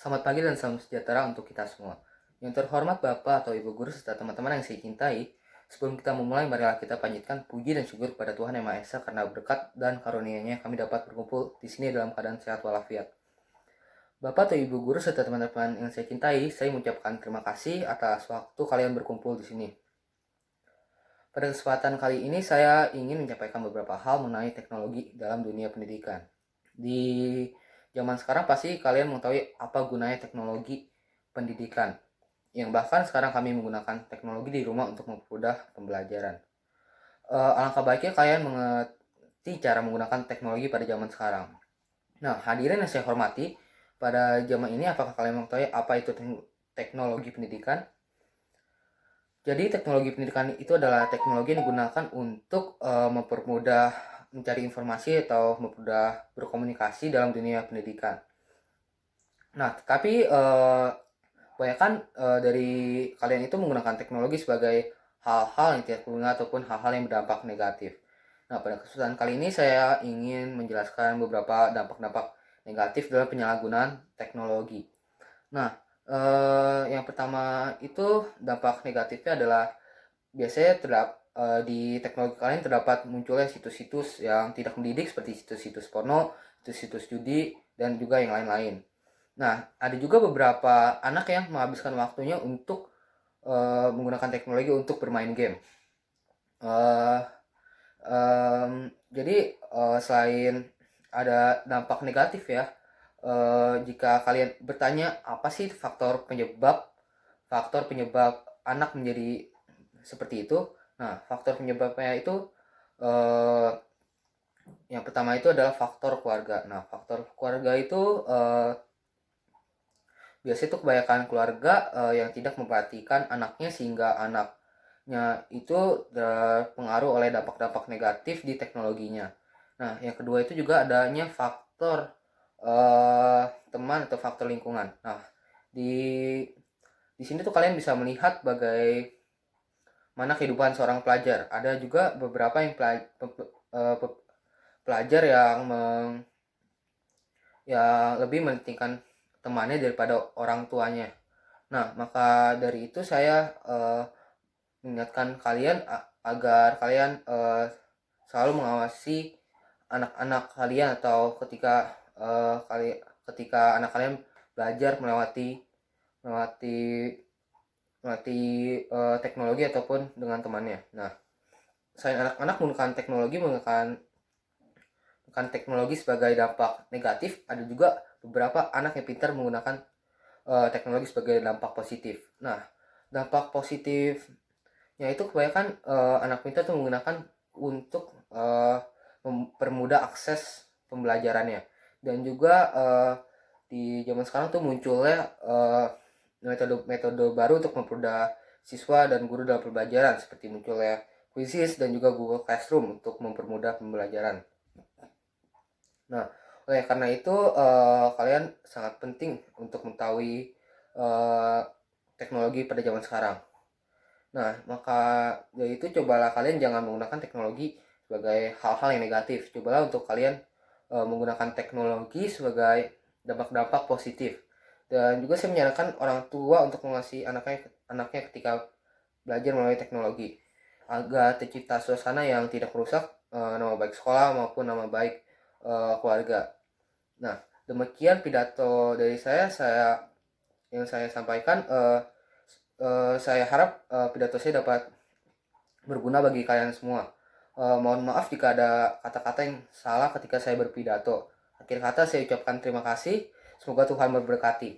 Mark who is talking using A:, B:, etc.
A: Selamat pagi dan salam sejahtera untuk kita semua. Yang terhormat Bapak atau Ibu Guru serta teman-teman yang saya cintai, sebelum kita memulai, marilah kita panjatkan puji dan syukur kepada Tuhan Yang Maha Esa karena berkat dan karunia-Nya kami dapat berkumpul di sini dalam keadaan sehat walafiat. Bapak atau Ibu Guru serta teman-teman yang saya cintai, saya mengucapkan terima kasih atas waktu kalian berkumpul di sini. Pada kesempatan kali ini saya ingin menyampaikan beberapa hal mengenai teknologi dalam dunia pendidikan. Di zaman sekarang pasti kalian mengetahui apa gunanya teknologi pendidikan, yang bahkan sekarang kami menggunakan teknologi di rumah untuk mempermudah pembelajaran. Alangkah baiknya kalian mengerti cara menggunakan teknologi pada zaman sekarang. Nah, hadirin yang saya hormati, pada zaman ini apakah kalian mengetahui apa itu teknologi pendidikan? Jadi teknologi pendidikan itu adalah teknologi yang digunakan untuk mempermudah mencari informasi atau mempermudah berkomunikasi dalam dunia pendidikan. Nah, tapi kebanyakan dari kalian itu menggunakan teknologi sebagai hal-hal yang tidak berguna ataupun hal-hal yang berdampak negatif. Nah, pada kesempatan kali ini saya ingin menjelaskan beberapa dampak-dampak negatif dalam penyalahgunaan teknologi. Nah, yang pertama itu dampak negatifnya adalah biasanya di teknologi kalian terdapat munculnya situs-situs yang tidak mendidik seperti situs-situs porno, situs-situs judi, dan juga yang lain-lain. Nah, ada juga beberapa anak yang menghabiskan waktunya untuk menggunakan teknologi untuk bermain game. Uh, jadi selain ada dampak negatif ya, jika kalian bertanya apa sih faktor penyebab anak menjadi seperti itu. Nah, faktor penyebabnya itu uh, yang pertama itu adalah faktor keluarga. Nah, faktor keluarga itu biasanya itu kebanyakan keluarga yang tidak memperhatikan anaknya sehingga anaknya itu terpengaruh oleh dampak-dampak negatif di teknologinya. Nah, yang kedua itu juga adanya faktor teman atau faktor lingkungan. Nah, di di sini tuh kalian bisa melihat bagaimana kehidupan seorang pelajar. Ada juga beberapa yang pelajar yang lebih mementingkan temannya daripada orang tuanya. Nah, maka dari itu saya mengingatkan kalian agar kalian selalu mengawasi anak-anak kalian atau ketika anak kalian belajar melewati melewati teknologi ataupun dengan temannya. Nah, selain anak-anak menggunakan teknologi sebagai dampak negatif, ada juga beberapa anak yang pintar menggunakan teknologi sebagai dampak positif. Nah, dampak positifnya itu kebanyakan anak pintar tuh menggunakan untuk mempermudah akses pembelajarannya. Dan juga di zaman sekarang tuh munculnya metode baru untuk mempermudah siswa dan guru dalam pembelajaran, seperti munculnya Quizzes dan juga Google Classroom untuk mempermudah pembelajaran. Nah, oleh karena itu kalian sangat penting untuk mengetahui teknologi pada zaman sekarang. Nah, maka dari itu cobalah kalian jangan menggunakan teknologi sebagai hal-hal yang negatif. Cobalah untuk kalian menggunakan teknologi sebagai dampak-dampak positif. Dan juga saya menyarankan orang tua untuk mengasihi anaknya ketika belajar melalui teknologi agar tercipta suasana yang tidak merusak nama baik sekolah maupun nama baik keluarga. Nah, demikian pidato dari saya yang saya sampaikan. Saya harap pidato saya dapat berguna bagi kalian semua. Mohon maaf jika ada kata-kata yang salah ketika saya berpidato. Akhir kata saya ucapkan terima kasih. Semoga Tuhan memberkati.